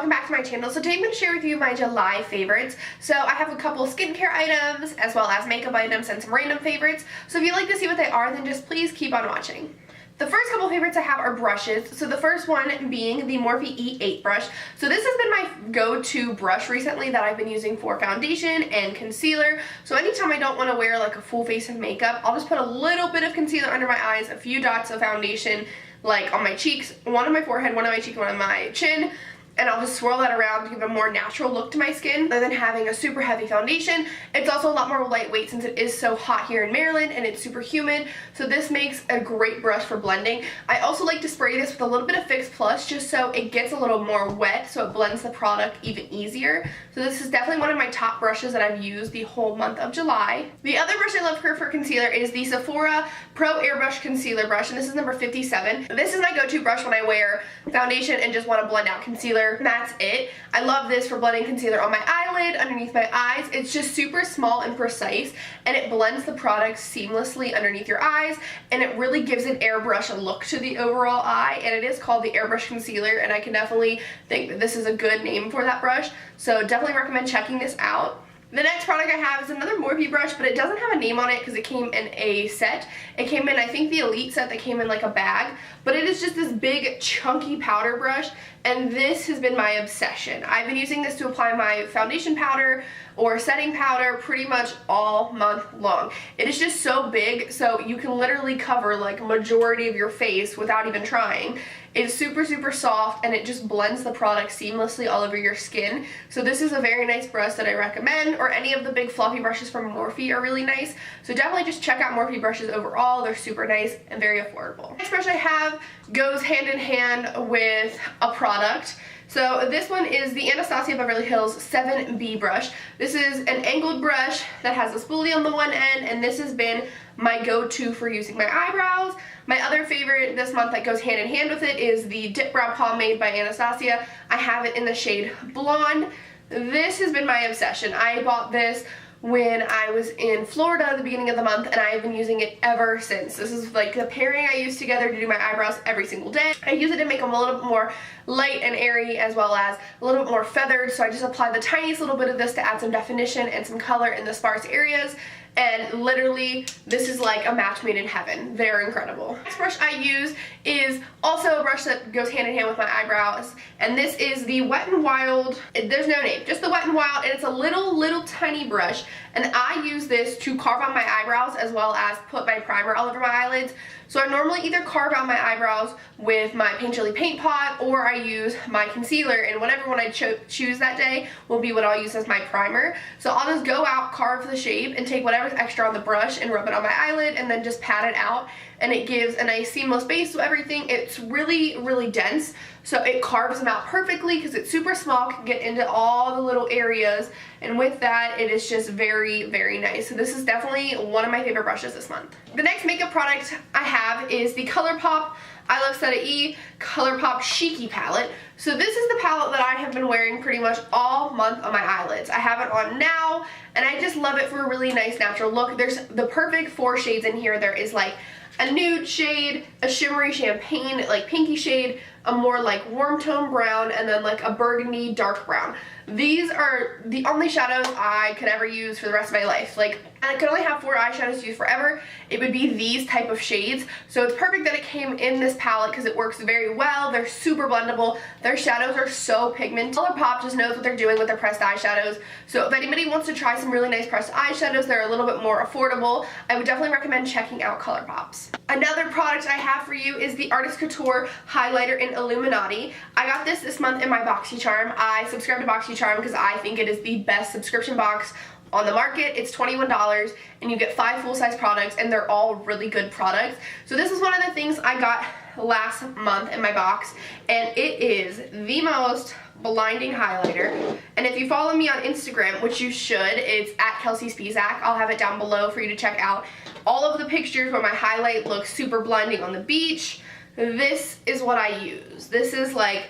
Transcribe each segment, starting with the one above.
welcome back to my channel. So today I'm going to share with you my July favorites. So I have a couple skincare items as well as makeup items and some random favorites. So if you'd like to see what they are, then just please keep on watching. The first couple favorites I have are brushes. So the first one being the Morphe E8 brush. So this has been my go-to brush recently that I've been using for foundation and concealer. So anytime I don't want to wear like a full face of makeup, I'll just put a little bit of concealer under my eyes, a few dots of foundation like on my cheeks, one on my forehead, one on my cheek, one on my chin, and I'll just swirl that around to give a more natural look to my skin rather than having a super heavy foundation. It's also a lot more lightweight since it is so hot here in Maryland and it's super humid, so this makes a great brush for blending. I also like to spray this with a little bit of Fix Plus just so it gets a little more wet so it blends the product even easier. So this is definitely one of my top brushes that I've used the whole month of July. The other brush I love for concealer is the Sephora Pro Airbrush Concealer Brush, and this is number 57. This is my go-to brush when I wear foundation and just want to blend out concealer. That's it. I love this for blending concealer on my eyelid, underneath my eyes. It's just super small and precise, and it blends the product seamlessly underneath your eyes, and it really gives an airbrush look to the overall eye, and it is called the Airbrush Concealer, and I can definitely think that this is a good name for that brush, so definitely recommend checking this out. The next product I have is another Morphe brush, but it doesn't have a name on it because it came in a set. It came in, I think, the Elite set that came in like a bag, but it is just this big chunky powder brush, and this has been my obsession. I've been using this to apply my foundation powder or setting powder pretty much all month long. It is just so big, so you can literally cover like majority of your face without even trying. It's super, super soft, and it just blends the product seamlessly all over your skin. So this is a very nice brush that I recommend, or any of the big fluffy brushes from Morphe are really nice. So definitely just check out Morphe brushes overall. They're super nice and very affordable. Next brush I have goes hand in hand with a product. So this one is the Anastasia Beverly Hills 7B brush. This is an angled brush that has a spoolie on the one end, and this has been my go-to for using my eyebrows. My other favorite this month that goes hand in hand with it is the Dip Brow Pomade by Anastasia. I have it in the shade Blonde. This has been my obsession. I bought this when I was in Florida at the beginning of the month, and I've been using it ever since. This is like the pairing I use together to do my eyebrows every single day. I use it to make them a little bit more light and airy as well as a little bit more feathered, so I just apply the tiniest little bit of this to add some definition and some color in the sparse areas. And literally, this is like a match made in heaven. They're incredible. The next brush I use is also a brush that goes hand in hand with my eyebrows, and this is the Wet n Wild, there's no name, just the Wet n Wild, and it's a little tiny brush, and I use this to carve out my eyebrows as well as put my primer all over my eyelids. So I normally either carve out my eyebrows with my Paint Chili paint pot, or I use my concealer, and whatever one I choose that day will be what I'll use as my primer. So I'll just go out, carve the shape, and take whatever's extra on the brush and rub it on my eyelid, and then just pat it out, and it gives a nice seamless base to everything. It's really dense, so it carves them out perfectly because it's super small, can get into all the little areas, and with that it is just very nice. So this is definitely one of my favorite brushes this month. The next makeup product I have is the ColourPop I Love Seta E ColourPop Cheeky palette. So this is the palette that I have been wearing pretty much all month on my eyelids. I have it on now, and I just love it for a really nice natural look. There's the perfect 4 shades in here. There is like a nude shade, a shimmery champagne, like pinky shade, a more like warm tone brown, and then like a burgundy dark brown. These are the only shadows I could ever use for the rest of my life. Like, I could only have 4 eyeshadows to use forever. It would be these type of shades. So it's perfect that it came in this palette because it works very well. They're super blendable. Their shadows are so pigmented. ColourPop just knows what they're doing with their pressed eyeshadows. So if anybody wants to try some really nice pressed eyeshadows, they're a little bit more affordable. I would definitely recommend checking out ColourPops. Another product I have for you is the Artist Couture Highlighter in Illuminati. I got this month in my BoxyCharm. I subscribe to BoxyCharm because I think it is the best subscription box on the market. It's $21, and you get 5 full-size products, and they're all really good products. So this is one of the things I got last month in my box, and it is the most blinding highlighter. And if you follow me on Instagram, which you should, it's at Kelseyspisak. I'll have it down below for you to check out all of the pictures where my highlight looks super blinding on the beach. This is what I use. This is like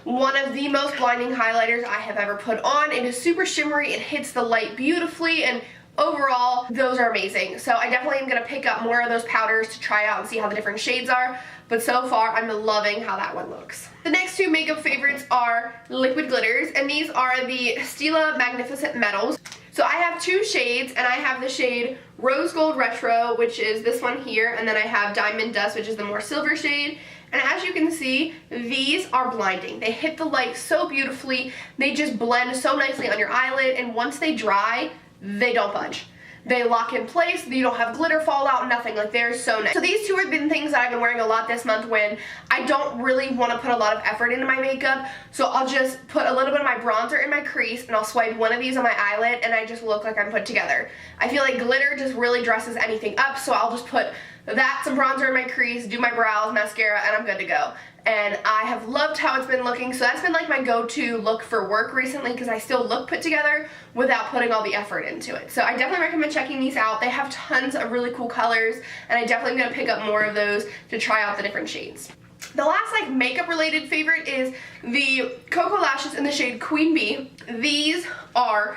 one of the most blinding highlighters I have ever put on. It is super shimmery, it hits the light beautifully, and Overall, those are amazing. So I definitely am gonna pick up more of those powders to try out and see how the different shades are. But so far, I'm loving how that one looks. The next two makeup favorites are liquid glitters, and these are the Stila Magnificent Metals. So I have two shades, and I have the shade Rose Gold Retro, which is this one here, and then I have Diamond Dust, which is the more silver shade. And as you can see, these are blinding. They hit the light so beautifully. They just blend so nicely on your eyelid, and once they dry, they don't budge. They lock in place, you don't have glitter fall out, nothing. Like, they're so nice. So these two have been things that I've been wearing a lot this month when I don't really want to put a lot of effort into my makeup. So I'll just put a little bit of my bronzer in my crease, and I'll swipe one of these on my eyelid, and I just look like I'm put together. I feel like glitter just really dresses anything up, so I'll just put that, some bronzer in my crease, do my brows, mascara, and I'm good to go. And I have loved how it's been looking, so that's been like my go-to look for work recently because I still look put together without putting all the effort into it. So I definitely recommend checking these out. They have tons of really cool colors, and I definitely am going to pick up more of those to try out the different shades. The last like makeup related favorite is the Cocoa Lashes in the shade Queen Bee. These are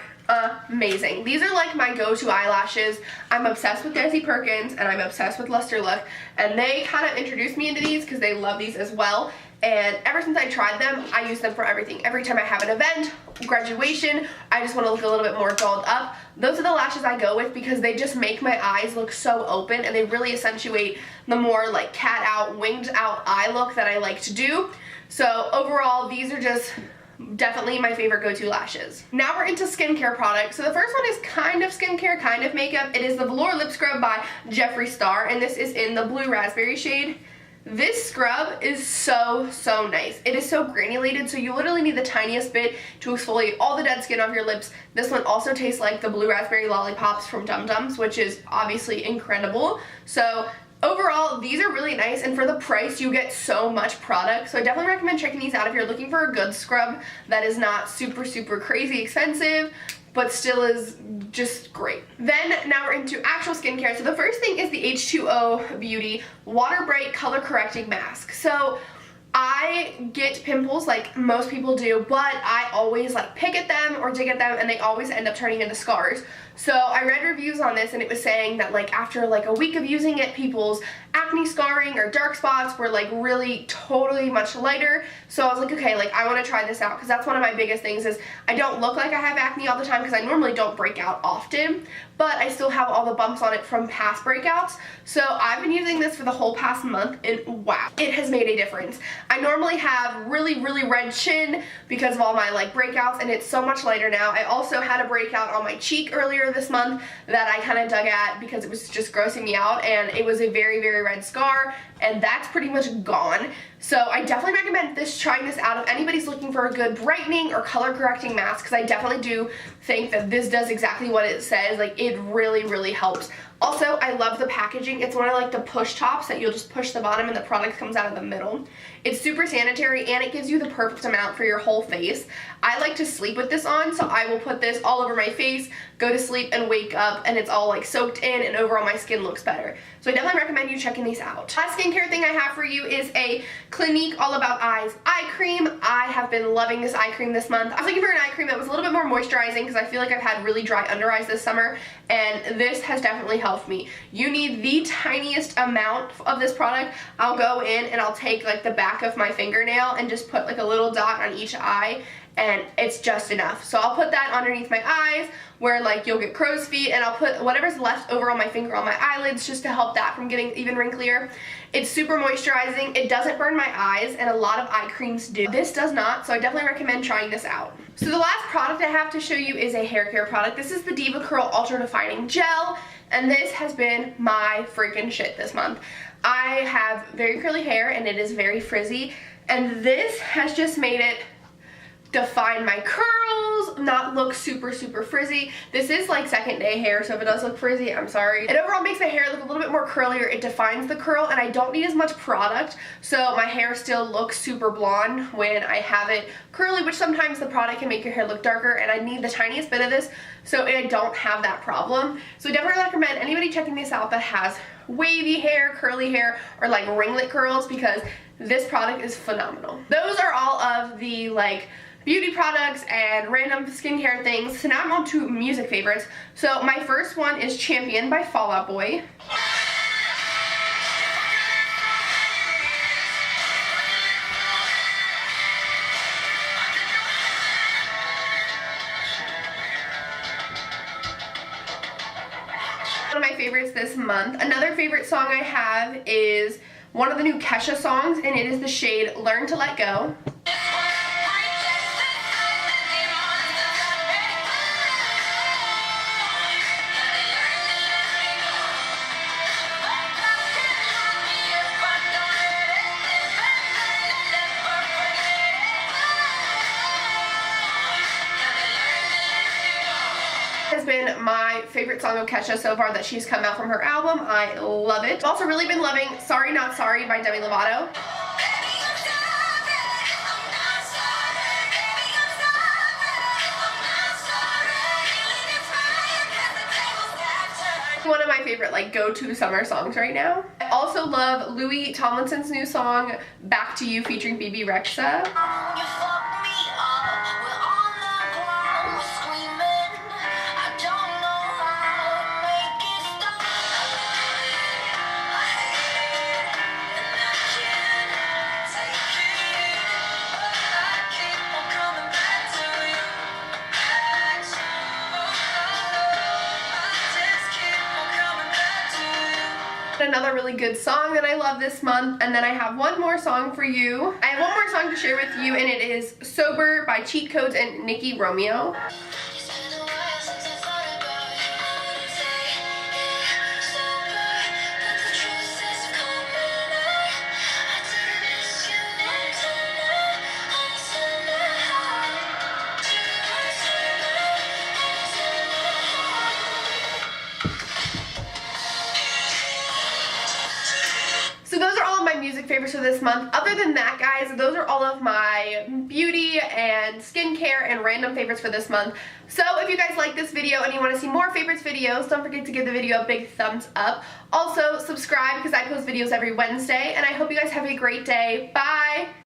amazing. These are like my go-to eyelashes. I'm obsessed with Desi Perkins and I'm obsessed with Luster Look, and they kind of introduced me into these because they love these as well. And ever since I tried them, I use them for everything. Every time I have an event, graduation, I just want to look a little bit more dolled up. Those are the lashes I go with because they just make my eyes look so open, and they really accentuate the more like cat out, winged out eye look that I like to do. So overall, these are just definitely my favorite go-to lashes. Now we're into skincare products. So the first one is kind of skincare, kind of makeup. It is the Velour Lip Scrub by Jeffree Star, and this is in the Blue Raspberry shade. This scrub is so nice. It is so granulated, so you literally need the tiniest bit to exfoliate all the dead skin off your lips. This one also tastes like the Blue Raspberry Lollipops from Dum Dums, which is obviously incredible. So overall, these are really nice, and for the price, you get so much product. So I definitely recommend checking these out if you're looking for a good scrub that is not super crazy expensive, but still is just great. Then now we're into actual skincare. So the first thing is the H2O Beauty Water Bright Color Correcting Mask. So I get pimples like most people do, but I always like pick at them or dig at them, and they always end up turning into scars. So I read reviews on this, and it was saying that like after like a week of using it, people's acne scarring or dark spots were like really totally much lighter. So I was like, okay, like I want to try this out, because that's one of my biggest things is I don't look like I have acne all the time because I normally don't break out often, but I still have all the bumps on it from past breakouts. So I've been using this for the whole past month, and wow, it has made a difference. I normally have really red chin because of all my like breakouts, and it's so much lighter now. I also had a breakout on my cheek earlier this month that I kind of dug at because it was just grossing me out, and it was a very red scar, and that's pretty much gone. So I definitely recommend trying this out if anybody's looking for a good brightening or color correcting mask, because I definitely do think that this does exactly what it says. Like, it really helps. Also, I love the packaging. It's one of like the push tops that you'll just push the bottom and the product comes out of the middle. It's super sanitary, and it gives you the perfect amount for your whole face. I like to sleep with this on, so I will put this all over my face, go to sleep, and wake up, and it's all like soaked in, and overall my skin looks better. So I definitely recommend you checking these out. Last skincare thing I have for you is a Clinique All About Eyes eye cream. I have been loving this eye cream this month. I was looking for an eye cream that was a little bit more moisturizing because I feel like I've had really dry under eyes this summer, and this has definitely helped me. You need the tiniest amount of this product. I'll go in and I'll take like the back of my fingernail and just put like a little dot on each eye, and it's just enough. So I'll put that underneath my eyes where like you'll get crow's feet, and I'll put whatever's left over on my finger on my eyelids just to help that from getting even wrinklier. It's super moisturizing. It doesn't burn my eyes, and a lot of eye creams do. This does not, so I definitely recommend trying this out. So the last product I have to show you is a hair care product. This is the Diva Curl Ultra Defining Gel, and this has been my freaking shit this month. I have very curly hair, and it is very frizzy, and this has just made it define my curls, not look super frizzy. This is like second day hair, so if it does look frizzy, I'm sorry. It overall makes my hair look a little bit more curlier. It defines the curl, and I don't need as much product, so my hair still looks super blonde when I have it curly, which sometimes the product can make your hair look darker, and I need the tiniest bit of this so I don't have that problem. So I definitely recommend anybody checking this out that has wavy hair, curly hair, or like ringlet curls, because this product is phenomenal. Those are all of the like beauty products and random skincare things. So now I'm on to music favorites. So my first one is Champion by Fall Out Boy. One of my favorites this month. Another favorite song I have is one of the new Kesha songs, and it is the shade Learn to Let Go. Has been my favorite song of Kesha so far that she's come out from her album. I love it. I've also really been loving Sorry Not Sorry by Demi Lovato. One of my favorite like go-to summer songs right now. I also love Louis Tomlinson's new song Back to You featuring BB Rexa. Another really good song that I love this month, and then I have one more song for you. I have one more song to share with you, and it is Sober by Cheat Codes and Nicky Romeo. So those are all of my music favorites for this month. Other than that, guys, those are all of my beauty and skincare and random favorites for this month. So if you guys like this video and you want to see more favorites videos, don't forget to give the video a big thumbs up. Also, subscribe because I post videos every Wednesday, and I hope you guys have a great day. Bye!